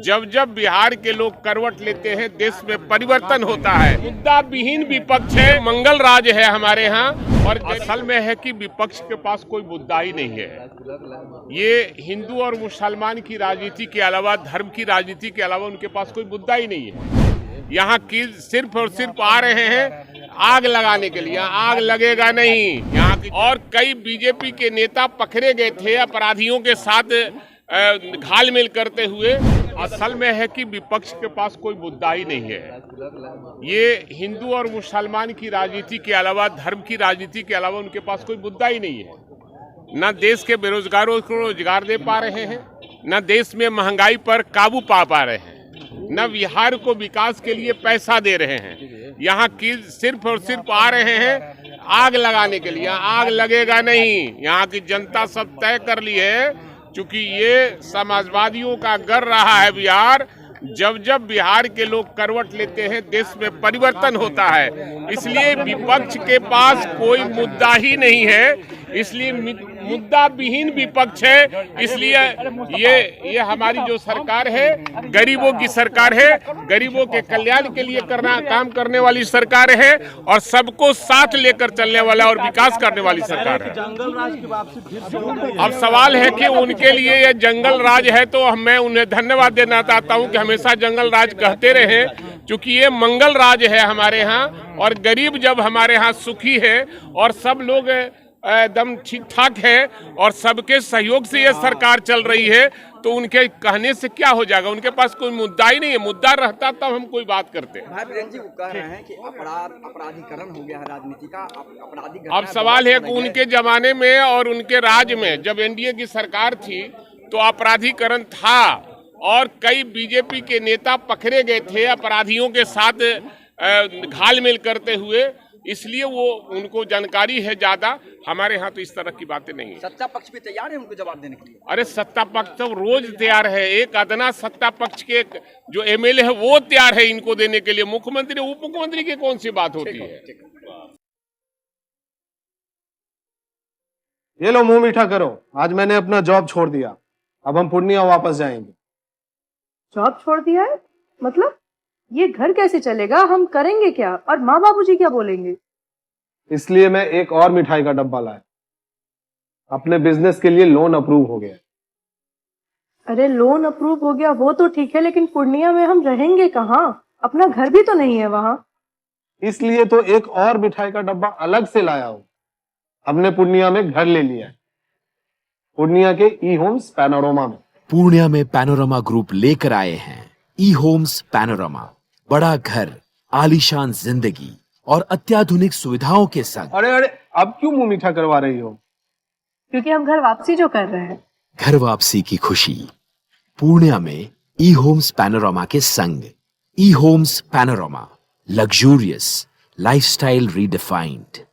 जब जब बिहार के लोग करवट लेते हैं देश में परिवर्तन होता है। मुद्दा विहीन विपक्ष है, मंगल राज है हमारे यहाँ। और असल में है कि विपक्ष के पास कोई मुद्दा ही नहीं है। ये हिंदू और मुसलमान की राजनीति के अलावा, धर्म की राजनीति के अलावा उनके पास कोई मुद्दा ही नहीं है। यहाँ की सिर्फ और सिर्फ आ रहे हैं आग लगाने के लिए। आग लगेगा नहीं यहाँ की। और कई बीजेपी के नेता पकड़े गए थे अपराधियों के साथ घालमेल करते हुए। असल में है कि विपक्ष के पास कोई मुद्दा ही नहीं है। ये हिंदू और मुसलमान की राजनीति के अलावा, धर्म की राजनीति के अलावा उनके पास कोई मुद्दा ही नहीं है। न देश के बेरोजगारों को रोजगार दे पा रहे हैं, न देश में महंगाई पर काबू पा रहे हैं, न बिहार को विकास के लिए पैसा दे रहे हैं। यहाँ की सिर्फ और सिर्फ आ रहे हैं आग लगाने के लिए। आग लगेगा नहीं। यहाँ की जनता सब तय कर ली है, क्योंकि ये समाजवादियों का गढ़ रहा है बिहार। जब जब बिहार के लोग करवट लेते हैं देश में परिवर्तन होता है। इसलिए विपक्ष के पास कोई मुद्दा ही नहीं है। इसलिए मुद्दा विहीन विपक्ष है। इसलिए ये हमारी जो सरकार है गरीबों की सरकार है, गरीबों के कल्याण के लिए काम करने वाली सरकार है और सबको साथ लेकर चलने वाला और विकास करने वाली सरकार है। जंगल राज की वापसी फिर अब सवाल है कि उनके लिए ये जंगल राज है, तो मैं उन्हें धन्यवाद देना चाहता हूं कि हमेशा जंगल राज कहते रहे, क्योंकि ये मंगल राज है हमारे यहाँ। और गरीब जब हमारे यहाँ सुखी है और सब लोग एकदम ठीक ठाक है और सबके सहयोग से ये सरकार चल रही है, तो उनके कहने से क्या हो जाएगा। उनके पास कोई मुद्दा ही नहीं है। मुद्दा रहता तब हम कोई बात करते। भाई बीरेन जी वो कह रहे हैं कि अपराधीकरण हो गया है राजनीति का। अब सवाल है कि उनके जमाने में और उनके राज में जब एनडीए की सरकार थी तो अपराधीकरण था और कई बीजेपी के नेता पकड़े गए थे अपराधियों के साथ घालमेल करते हुए। इसलिए वो उनको जानकारी है ज्यादा। हमारे यहाँ तो इस तरह की बातें नहीं है। सत्ता पक्ष भी तैयार है उनको जवाब देने के लिए। अरे सत्ता पक्ष तो रोज तैयार है। एक अदना सत्ता पक्ष के जो एमएलए है वो तैयार है इनको देने के लिए। मुख्यमंत्री उप मुख्यमंत्री की कौन सी बात होती है। ये लो मुंह मीठा करो। आज मैंने अपना जॉब छोड़ दिया। अब हम पूर्णिया वापस जाएंगे। जॉब छोड़ दिया है मतलब? ये घर कैसे चलेगा? हम करेंगे क्या? और माँ बाबूजी क्या बोलेंगे? इसलिए मैं एक और मिठाई का डब्बा लाया। अपने बिजनेस के लिए लोन अप्रूव हो गया। अरे लोन अप्रूव हो गया वो तो ठीक है, लेकिन पूर्णिया में हम रहेंगे कहाँ? अपना घर भी तो नहीं है वहाँ। इसलिए तो एक और मिठाई का डब्बा अलग से लाया हूँ। हमने पूर्णिया में घर ले लिया है, पूर्णिया के ई होम्स पैनोरमा में। पूर्णिया में पैनोरमा ग्रुप लेकर आए हैं ई होम्स पैनोरमा। बड़ा घर, आलीशान जिंदगी और अत्याधुनिक सुविधाओं के संग। अरे अरे अब क्यों मुंह मीठा करवा रही हो? क्योंकि हम घर वापसी जो कर रहे हैं। घर वापसी की खुशी पूर्णिया में ई होम्स पैनोरमा के संग। E Homes Panorama, luxurious lifestyle redefined.